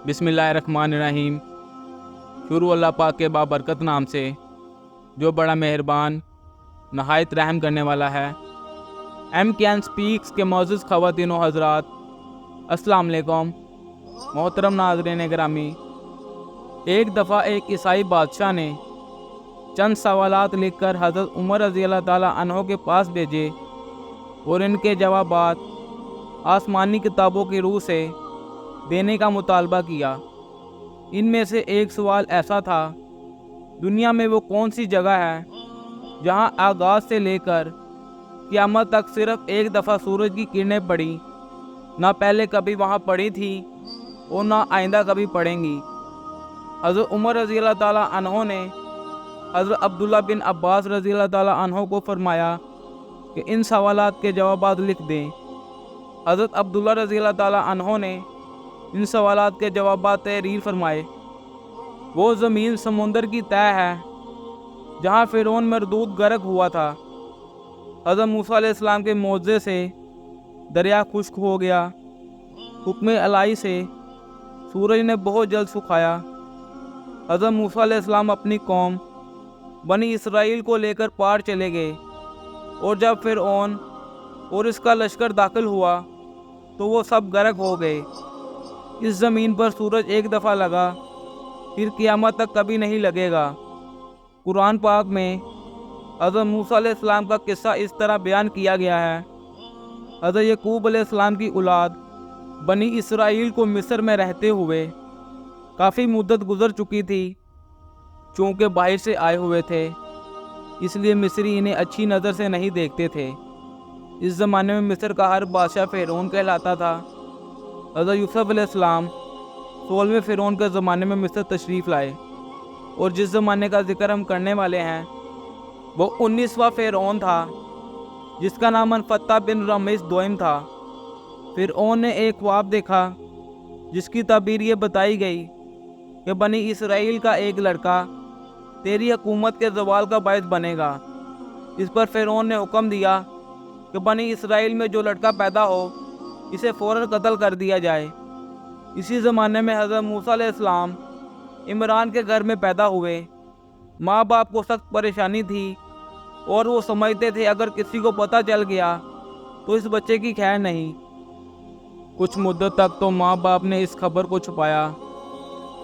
بسم اللہ الرحمن الرحیم۔ شروع اللہ پاک کے بابرکت نام سے جو بڑا مہربان نہایت رحم کرنے والا ہے۔ ایم کین سپیکس کے معزز خواتین و حضرات، السلام علیکم۔ محترم ناظرین گرامی، ایک دفعہ ایک عیسائی بادشاہ نے چند سوالات لکھ کر حضرت عمر رضی اللہ تعالیٰ عنہ کے پاس بھیجے اور ان کے جوابات آسمانی کتابوں کی روح سے دینے کا مطالبہ کیا۔ ان میں سے ایک سوال ایسا تھا، دنیا میں وہ کون سی جگہ ہے جہاں آغاز سے لے کر قیامت تک صرف ایک دفعہ سورج کی کرنیں پڑی، نہ پہلے کبھی وہاں پڑی تھی اور نہ آئندہ کبھی پڑیں گی؟ حضرت عمر رضی اللہ تعالیٰ عنہ نے حضرت عبداللہ بن عباس رضی اللہ تعالیٰ عنہ کو فرمایا کہ ان سوالات کے جوابات لکھ دیں۔ حضرت عبداللہ رضی اللہ تعالیٰ عنہ نے ان سوالات کے جوابات تحریر فرمائے۔ وہ زمین سمندر کی تہ ہے جہاں فرعون مردود غرق ہوا تھا۔ حضرت موسیٰ علیہ السلام کے معجزے سے دریا خشک ہو گیا۔ حکم الہی سے سورج نے بہت جلد سکھایا۔ حضرت موسیٰ علیہ السلام اپنی قوم بنی اسرائیل کو لے کر پار چلے گئے، اور جب فرعون اور اس کا لشکر داخل ہوا تو وہ سب غرق ہو گئے۔ اس زمین پر سورج ایک دفعہ لگا، پھر قیامت تک کبھی نہیں لگے گا۔ قرآن پاک میں حضرت موسیٰ علیہ السلام کا قصہ اس طرح بیان کیا گیا ہے۔ حضرت یعقوب علیہ السلام کی اولاد بنی اسرائیل کو مصر میں رہتے ہوئے کافی مدت گزر چکی تھی۔ چونکہ باہر سے آئے ہوئے تھے، اس لیے مصری انہیں اچھی نظر سے نہیں دیکھتے تھے۔ اس زمانے میں مصر کا ہر بادشاہ فرعون کہلاتا تھا۔ حضرت یوسف علیہ السلام 16ویں فرعون کے زمانے میں مصر تشریف لائے، اور جس زمانے کا ذکر ہم کرنے والے ہیں وہ 19واں فرعون تھا، جس کا نام الفتح بن رمیس دوئم تھا۔ فرعون نے ایک خواب دیکھا جس کی تعبیر یہ بتائی گئی کہ بنی اسرائیل کا ایک لڑکا تیری حکومت کے زوال کا باعث بنے گا۔ اس پر فرعون نے حکم دیا کہ بنی اسرائیل میں جو لڑکا پیدا ہو اسے فوراً قتل کر دیا جائے۔ اسی زمانے میں حضرت موسیٰ علیہ السلام عمران کے گھر میں پیدا ہوئے۔ ماں باپ کو سخت پریشانی تھی اور وہ سمجھتے تھے اگر کسی کو پتہ چل گیا تو اس بچے کی خیر نہیں۔ کچھ مدت تک تو ماں باپ نے اس خبر کو چھپایا،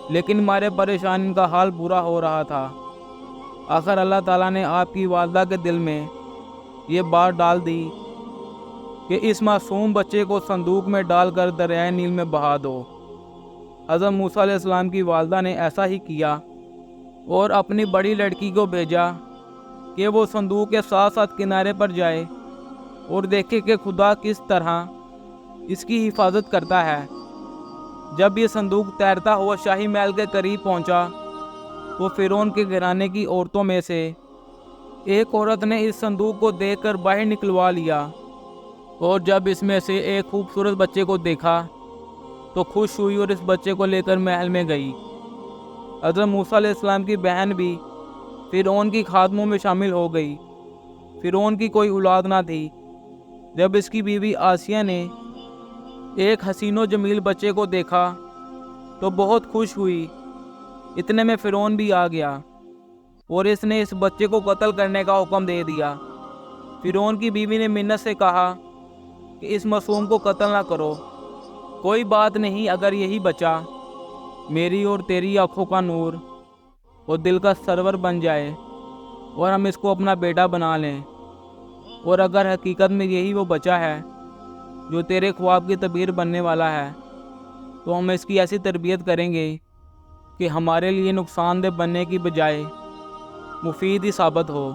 لیکن مارے پریشان ان کا حال برا ہو رہا تھا۔ آخر اللہ تعالیٰ نے آپ کی والدہ کے دل میں یہ بات ڈال دی کہ اس معصوم بچے کو صندوق میں ڈال کر دریائے نیل میں بہا دو۔ حضرت موسیٰ علیہ السلام کی والدہ نے ایسا ہی کیا اور اپنی بڑی لڑکی کو بھیجا کہ وہ صندوق کے ساتھ ساتھ کنارے پر جائے اور دیکھے کہ خدا کس طرح اس کی حفاظت کرتا ہے۔ جب یہ صندوق تیرتا ہوا شاہی محل کے قریب پہنچا تو فرعون کے گھرانے کی عورتوں میں سے ایک عورت نے اس صندوق کو دیکھ کر باہر نکلوا لیا، اور جب اس میں سے ایک خوبصورت بچے کو دیکھا تو خوش ہوئی اور اس بچے کو لے کر محل میں گئی۔ حضرت موسیٰ علیہ السلام کی بہن بھی فرعون کی خادموں میں شامل ہو گئی۔ فرعون کی کوئی اولاد نہ تھی۔ جب اس کی بیوی آسیہ نے ایک حسین و جمیل بچے کو دیکھا تو بہت خوش ہوئی۔ اتنے میں فرعون بھی آ گیا اور اس نے اس بچے کو قتل کرنے کا حکم دے دیا۔ فرعون کی بیوی نے منت سے کہا کہ اس معصوم کو قتل نہ کرو، کوئی بات نہیں اگر یہی بچہ میری اور تیری آنکھوں کا نور اور دل کا سرور بن جائے اور ہم اس کو اپنا بیٹا بنا لیں، اور اگر حقیقت میں یہی وہ بچہ ہے جو تیرے خواب کی تعبیر بننے والا ہے تو ہم اس کی ایسی تربیت کریں گے کہ ہمارے لیے نقصان دہ بننے کی بجائے مفید ہی ثابت ہو۔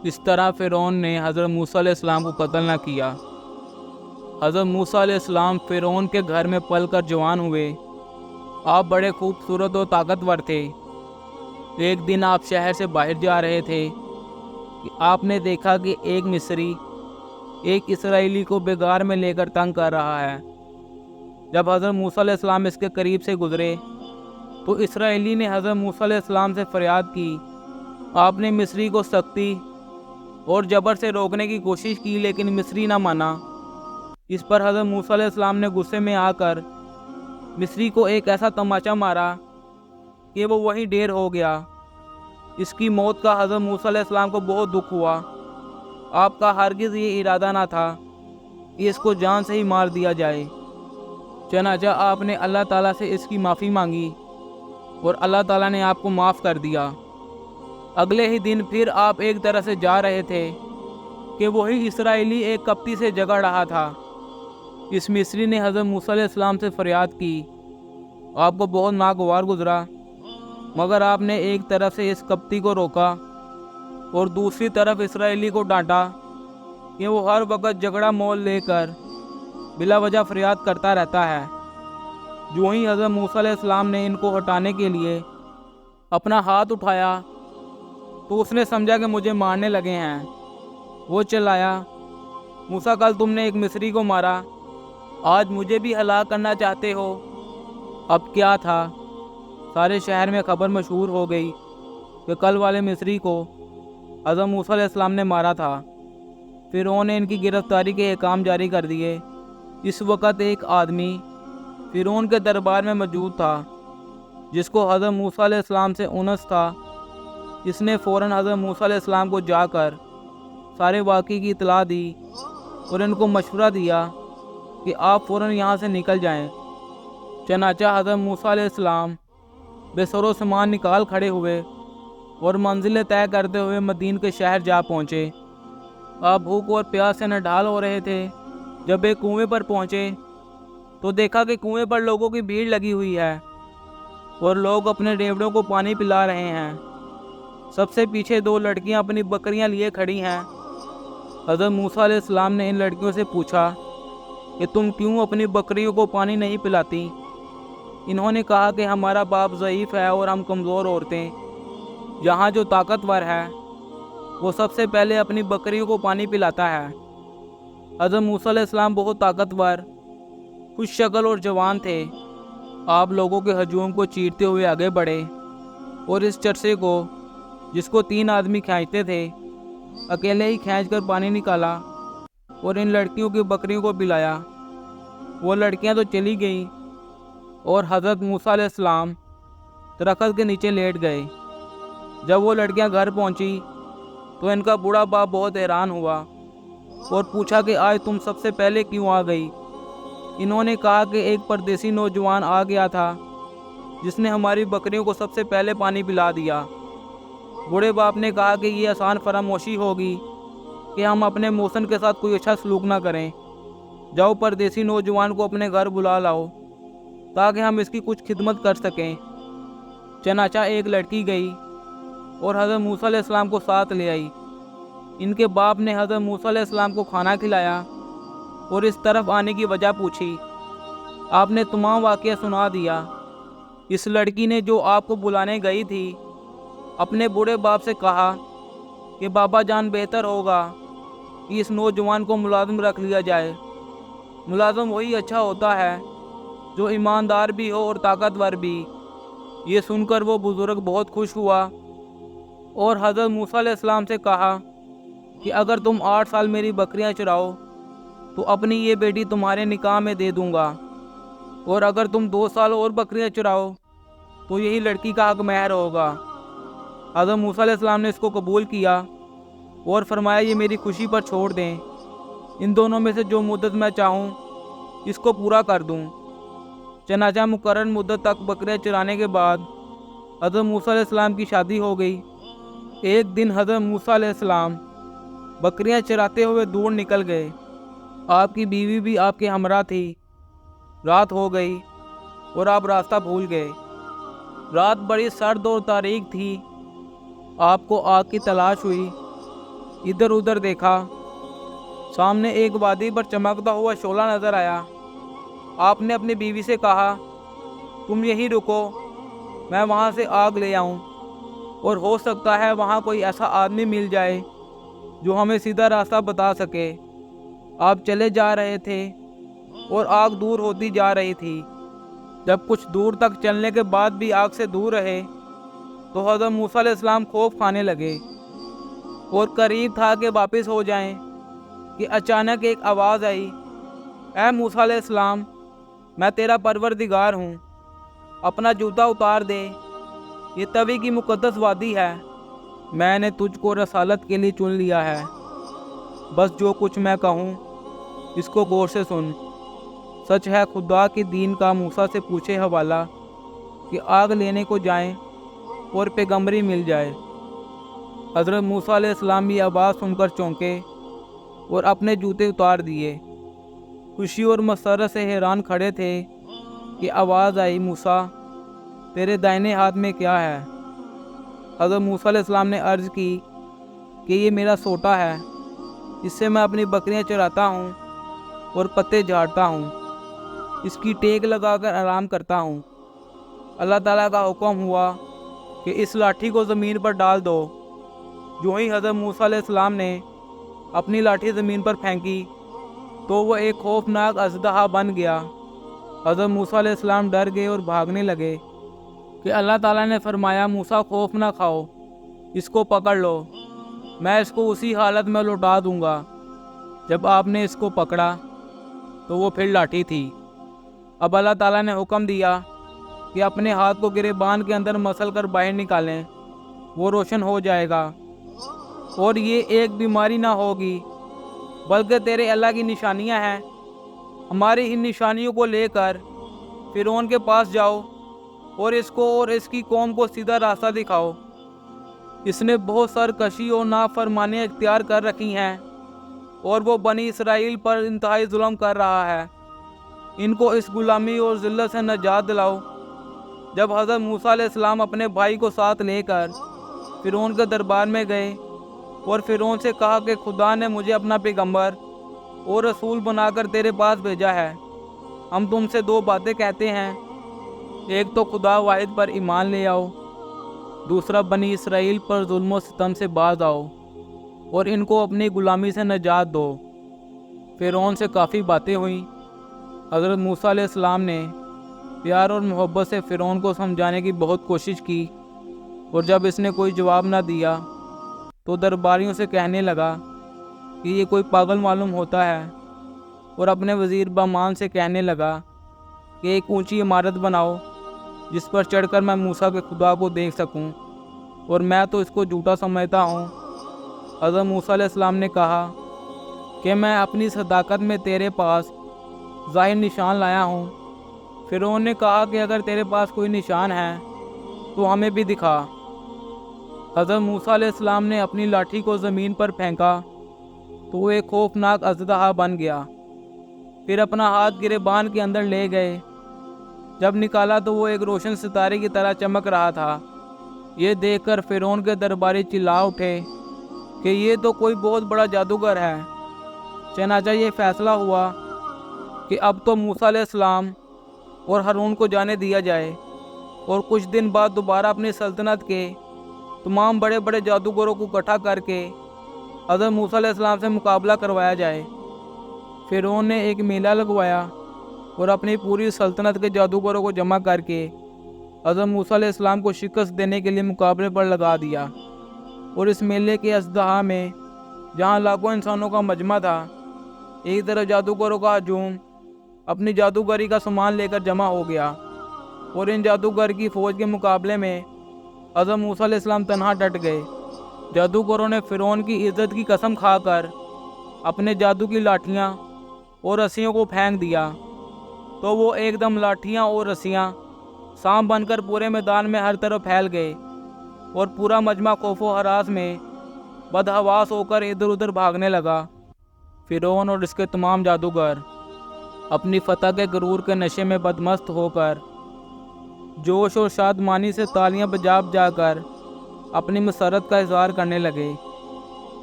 اس طرح فرعون نے حضرت موسیٰ علیہ السلام کو قتل نہ کیا۔ حضرت موسیٰ علیہ السلام فرعون کے گھر میں پل کر جوان ہوئے۔ آپ بڑے خوبصورت و طاقتور تھے۔ ایک دن آپ شہر سے باہر جا رہے تھے کہ آپ نے دیکھا کہ ایک مصری ایک اسرائیلی کو بغار میں لے کر تنگ کر رہا ہے۔ جب حضرت موسیٰ علیہ السلام اس کے قریب سے گزرے تو اسرائیلی نے حضرت موسیٰ علیہ السلام سے فریاد کی۔ آپ نے مصری کو سختی اور جبر سے روکنے کی کوشش کی، لیکن مصری نہ مانا۔ اس پر حضرت موسیٰ علیہ السلام نے غصے میں آ کر مصری کو ایک ایسا تماچا مارا کہ وہ وہیں ڈھیر ہو گیا۔ اس کی موت کا حضرت موسیٰ علیہ السلام کو بہت دکھ ہوا۔ آپ کا ہرگز یہ ارادہ نہ تھا کہ اس کو جان سے ہی مار دیا جائے، چنانچہ آپ نے اللہ تعالیٰ سے اس کی معافی مانگی اور اللہ تعالیٰ نے آپ کو معاف کر دیا۔ اگلے ہی دن پھر آپ ایک طرح سے جا رہے تھے کہ وہی اسرائیلی ایک کپتی سے جھگڑ رہا تھا۔ اس مصری نے حضرت موسیٰ علیہ السلام سے فریاد کی۔ آپ کو بہت ناگوار گزرا، مگر آپ نے ایک طرف سے اس کپتی کو روکا اور دوسری طرف اسرائیلی کو ڈانٹا کہ وہ ہر وقت جھگڑا مول لے کر بلا وجہ فریاد کرتا رہتا ہے۔ جو ہی حضرت موسیٰ علیہ السلام نے ان کو ہٹانے کے لیے اپنا ہاتھ اٹھایا تو اس نے سمجھا کہ مجھے مارنے لگے ہیں۔ وہ چلایا، موسیٰ کل تم نے ایک مصری کو مارا، آج مجھے بھی ہلاک کرنا چاہتے ہو؟ اب کیا تھا، سارے شہر میں خبر مشہور ہو گئی کہ کل والے مصری کو حضرت موسیٰ علیہ السلام نے مارا تھا۔ فرعون نے ان کی گرفتاری کے احکام جاری کر دیے۔ اس وقت ایک آدمی فرعون کے دربار میں موجود تھا جس کو حضرت موسیٰ علیہ السلام سے انس تھا۔ اس نے فوراً حضرت موسیٰ علیہ السلام کو جا کر سارے واقعے کی اطلاع دی اور ان کو مشورہ دیا کہ آپ فوراً یہاں سے نکل جائیں۔ چنانچہ حضرت موسیٰ علیہ السلام بے سر و سامان نکال کھڑے ہوئے اور منزلیں طے کرتے ہوئے مدین کے شہر جا پہنچے۔ آپ بھوک اور پیاس سے نڈھال ہو رہے تھے۔ جب ایک کنویں پر پہنچے تو دیکھا کہ کنویں پر لوگوں کی بھیڑ لگی ہوئی ہے اور لوگ اپنے ڈیوڑوں کو پانی پلا رہے ہیں۔ سب سے پیچھے دو لڑکیاں اپنی بکریاں لیے کھڑی ہیں۔ حضرت موسیٰ علیہ السلام نے ان لڑکیوں سے پوچھا کہ تم کیوں اپنی بکریوں کو پانی نہیں پلاتی؟ انہوں نے کہا کہ ہمارا باپ ضعیف ہے اور ہم کمزور عورتیں، یہاں جو طاقتور ہے وہ سب سے پہلے اپنی بکریوں کو پانی پلاتا ہے۔ حضرت موسیٰ علیہ السلام بہت طاقتور، خوش شکل اور جوان تھے۔ آپ لوگوں کے ہجوم کو چیرتے ہوئے آگے بڑھے اور اس چرسے کو، جس کو 3 آدمی کھینچتے تھے، اکیلے ہی کھینچ کر پانی نکالا اور ان لڑکیوں کی بکریوں کو پلایا۔ وہ لڑکیاں تو چلی گئیں اور حضرت موسیٰ علیہ السلام درخت کے نیچے لیٹ گئے۔ جب وہ لڑکیاں گھر پہنچی تو ان کا بوڑھا باپ بہت حیران ہوا اور پوچھا کہ آج تم سب سے پہلے کیوں آ گئی؟ انہوں نے کہا کہ ایک پردیسی نوجوان آ گیا تھا جس نے ہماری بکریوں کو سب سے پہلے پانی پلا دیا۔ بوڑھے باپ نے کہا کہ یہ آسان فراموشی ہوگی کہ ہم اپنے موسن کے ساتھ کوئی اچھا سلوک نہ کریں۔ جاؤ پردیسی نوجوان کو اپنے گھر بلا لاؤ تاکہ ہم اس کی کچھ خدمت کر سکیں۔ چنانچہ ایک لڑکی گئی اور حضرت موسیٰ علیہ السلام کو ساتھ لے آئی۔ ان کے باپ نے حضرت موسیٰ علیہ السلام کو کھانا کھلایا اور اس طرف آنے کی وجہ پوچھی۔ آپ نے تمام واقعہ سنا دیا۔ اس لڑکی نے، جو آپ کو بلانے گئی تھی، اپنے بوڑھے باپ سے کہا کہ بابا جان بہتر ہوگا کہ اس نوجوان کو ملازم رکھ لیا جائے۔ ملازم وہی اچھا ہوتا ہے جو ایماندار بھی ہو اور طاقتور بھی۔ یہ سن کر وہ بزرگ بہت خوش ہوا اور حضرت موسیٰ علیہ السلام سے کہا کہ اگر تم 8 سال میری بکریاں چراؤ تو اپنی یہ بیٹی تمہارے نکاح میں دے دوں گا، اور اگر تم 2 سال اور بکریاں چراؤ تو یہی لڑکی کا حق مہر ہوگا۔ حضرت موسیٰ علیہ السلام نے اس کو قبول کیا اور فرمایا یہ میری خوشی پر چھوڑ دیں، ان دونوں میں سے جو مدت میں چاہوں اس کو پورا کر دوں۔ چنانچہ مقرر مدت تک بکریاں چرانے کے بعد حضرت موسیٰ علیہ السلام کی شادی ہو گئی۔ ایک دن حضرت موسیٰ علیہ السلام بکریاں چراتے ہوئے دور نکل گئے۔ آپ کی بیوی بھی آپ کے ہمراہ تھی۔ رات ہو گئی اور آپ راستہ بھول گئے۔ رات بڑی سرد اور تاریک تھی۔ آپ کو آگ کی تلاش ہوئی، ادھر ادھر دیکھا، سامنے ایک وادی پر چمکتا ہوا شعلہ نظر آیا۔ آپ نے اپنی بیوی سے کہا تم یہیں رکو، میں وہاں سے آگ لے آؤں، اور ہو سکتا ہے وہاں کوئی ایسا آدمی مل جائے جو ہمیں سیدھا راستہ بتا سکے۔ آپ چلے جا رہے تھے اور آگ دور ہوتی جا رہی تھی۔ جب کچھ دور تک چلنے کے بعد بھی آگ سے دور رہے تو حضرت موسیٰ علیہ السلام خوف کھانے لگے اور قریب تھا کہ واپس ہو جائیں کہ اچانک ایک آواز آئی، اے موسیٰ علیہ السلام، میں تیرا پروردگار ہوں، اپنا جوتا اتار دے، یہ توی کی مقدس وادی ہے، میں نے تجھ کو رسالت کے لیے چن لیا ہے، بس جو کچھ میں کہوں اس کو غور سے سن۔ سچ ہے خدا کے دین کا موسیٰ سے پوچھے حوالہ کہ آگ لینے کو جائیں اور پیغمبری مل جائے۔ حضرت موسیٰ علیہ السلام یہ آواز سن کر چونکے اور اپنے جوتے اتار دیے، خوشی اور مسرت سے حیران کھڑے تھے کہ آواز آئی، موسیٰ تیرے دائنے ہاتھ میں کیا ہے؟ حضرت موسیٰ علیہ السلام نے عرض کی کہ یہ میرا سوٹا ہے، اس سے میں اپنی بکریاں چراتا ہوں اور پتے جھاڑتا ہوں، اس کی ٹیک لگا کر آرام کرتا ہوں۔ اللہ تعالیٰ کا حکم ہوا کہ اس لاٹھی کو زمین پر ڈال دو۔ جو ہی حضرت موسیٰ علیہ السلام نے اپنی لاٹھی زمین پر پھینکی تو وہ ایک خوفناک اژدہا بن گیا۔ حضرت موسیٰ علیہ السلام ڈر گئے اور بھاگنے لگے کہ اللہ تعالیٰ نے فرمایا، موسیٰ خوف نہ کھاؤ، اس کو پکڑ لو، میں اس کو اسی حالت میں لوٹا دوں گا۔ جب آپ نے اس کو پکڑا تو وہ پھر لاٹھی تھی۔ اب اللہ تعالیٰ نے حکم دیا کہ اپنے ہاتھ کو گریبان کے اندر مسل کر باہر نکالیں، وہ روشن ہو جائے گا اور یہ ایک بیماری نہ ہوگی بلکہ تیرے اللہ کی نشانیاں ہیں۔ ہماری ان نشانیوں کو لے کر فرعون کے پاس جاؤ اور اس کو اور اس کی قوم کو سیدھا راستہ دکھاؤ۔ اس نے بہت سرکشی اور نافرمانیاں اختیار کر رکھی ہیں اور وہ بنی اسرائیل پر انتہائی ظلم کر رہا ہے، ان کو اس غلامی اور ذلت سے نجات دلاؤ۔ جب حضرت موسیٰ علیہ السلام اپنے بھائی کو ساتھ لے کر فرعون کے دربار میں گئے اور فرعون سے کہا کہ خدا نے مجھے اپنا پیغمبر اور رسول بنا کر تیرے پاس بھیجا ہے، ہم تم سے دو باتیں کہتے ہیں، ایک تو خدا واحد پر ایمان لے آؤ، دوسرا بنی اسرائیل پر ظلم و ستم سے باز آؤ اور ان کو اپنی غلامی سے نجات دو۔ فرعون سے کافی باتیں ہوئیں۔ حضرت موسیٰ علیہ السلام نے پیار اور محبت سے فرعون کو سمجھانے کی بہت کوشش کی، اور جب اس نے کوئی جواب نہ دیا تو درباریوں سے کہنے لگا کہ یہ کوئی پاگل معلوم ہوتا ہے، اور اپنے وزیر بامان سے کہنے لگا کہ ایک اونچی عمارت بناؤ جس پر چڑھ کر میں موسیٰ کے خدا کو دیکھ سکوں، اور میں تو اس کو جھوٹا سمجھتا ہوں۔ حضرت موسیٰ علیہ السلام نے کہا کہ میں اپنی صداقت میں تیرے پاس ظاہر نشان لایا ہوں۔ فرعون نے کہا کہ اگر تیرے پاس کوئی نشان ہے تو ہمیں بھی دکھا۔ حضرت موسیٰ علیہ السلام نے اپنی لاٹھی کو زمین پر پھینکا تو وہ ایک خوفناک اژدہا بن گیا، پھر اپنا ہاتھ گریبان کے اندر لے گئے، جب نکالا تو وہ ایک روشن ستارے کی طرح چمک رہا تھا۔ یہ دیکھ کر فرعون کے درباری چلا اٹھے کہ یہ تو کوئی بہت بڑا جادوگر ہے۔ چنانچہ یہ فیصلہ ہوا کہ اب تو موسیٰ علیہ السلام اور ہارون کو جانے دیا جائے، اور کچھ دن بعد دوبارہ اپنی سلطنت کے تمام بڑے بڑے جادوگروں کو اکٹھا کر کے حضرت موسیٰ علیہ السلام سے مقابلہ کروایا جائے۔ فرعون نے ایک میلہ لگوایا اور اپنی پوری سلطنت کے جادوگروں کو جمع کر کے حضرت موسیٰ علیہ السلام کو شکست دینے کے لیے مقابلے پر لگا دیا، اور اس میلے کے اژدہا میں جہاں لاکھوں انسانوں کا مجمع تھا، ایک طرف جادوگروں کا ہجوم اپنی جادوگری کا سامان لے کر جمع ہو گیا، اور ان جادوگر کی فوج کے مقابلے میں حضرت موسیٰ علیہ السلام تنہا ڈٹ گئے۔ جادوگروں نے فرعون کی عزت کی قسم کھا کر اپنے جادو کی لاٹھیاں اور رسیوں کو پھینک دیا، تو وہ ایک دم لاٹھیاں اور رسیاں سانپ بن کر پورے میدان میں ہر طرف پھیل گئے، اور پورا مجمع خوف و ہراس میں بدحواس ہو کر ادھر ادھر بھاگنے لگا۔ فرعون اور اس کے تمام جادوگر اپنی فتح کے غرور کے نشے میں بدمست ہو کر جوش اور شادمانی سے تالیاں بجا کر اپنی مسرت کا اظہار کرنے لگے۔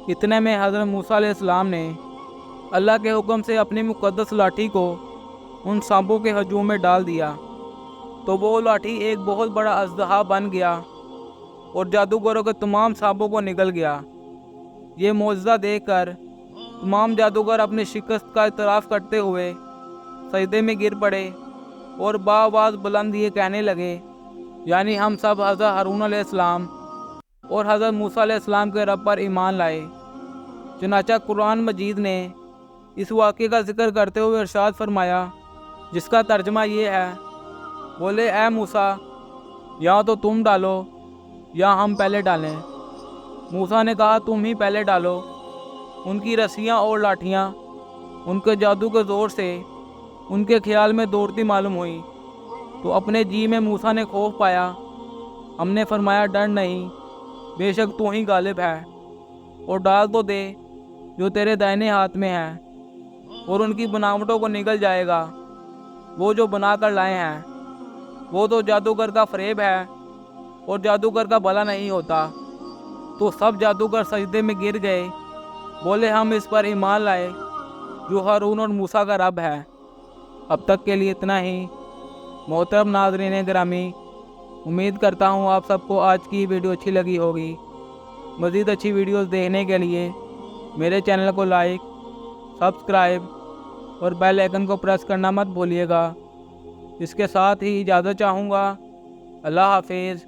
اتنے میں حضرت موسیٰ علیہ السلام نے اللہ کے حکم سے اپنی مقدس لاٹھی کو ان سانپوں کے ہجوم میں ڈال دیا، تو وہ لاٹھی ایک بہت بڑا اژدہا بن گیا اور جادوگروں کے تمام سانپوں کو نگل گیا۔ یہ معجزہ دیکھ کر تمام جادوگر اپنی شکست کا اعتراف کرتے ہوئے سجدے میں گر پڑے اور بآواز بلند یہ کہنے لگے، یعنی ہم سب حضرت ہارون علیہ السلام اور حضرت موسیٰ علیہ السلام کے رب پر ایمان لائے۔ چنانچہ قرآن مجید نے اس واقعے کا ذکر کرتے ہوئے ارشاد فرمایا، جس کا ترجمہ یہ ہے، بولے اے موسیٰ، یا تو تم ڈالو یا ہم پہلے ڈالیں۔ موسیٰ نے کہا تم ہی پہلے ڈالو۔ ان کی رسیاں اور لاٹھیاں ان کے جادو کے زور سے ان کے خیال میں دوڑتی معلوم ہوئی، تو اپنے جی میں موسیٰ نے خوف پایا۔ ہم نے فرمایا ڈر نہیں، بے شک تو ہی غالب ہے، اور ڈال تو دے جو تیرے دائنے ہاتھ میں ہے، اور ان کی بناوٹوں کو نگل جائے گا۔ وہ جو بنا کر لائے ہیں وہ تو جادوگر کا فریب ہے، اور جادوگر کا بھلا نہیں ہوتا۔ تو سب جادوگر سجدے میں گر گئے، بولے ہم اس پر ایمان لائے جو ہارون اور موسیٰ کا رب ہے۔ اب تک کے لیے اتنا ہی۔ محترم ناظرین گرامی، امید کرتا ہوں آپ سب کو آج کی ویڈیو اچھی لگی ہوگی۔ مزید اچھی ویڈیوز دیکھنے کے لیے میرے چینل کو لائک، سبسکرائب اور بیل آئیکن کو پریس کرنا مت بھولیے گا۔ اس کے ساتھ ہی اجازت چاہوں گا۔ اللہ حافظ۔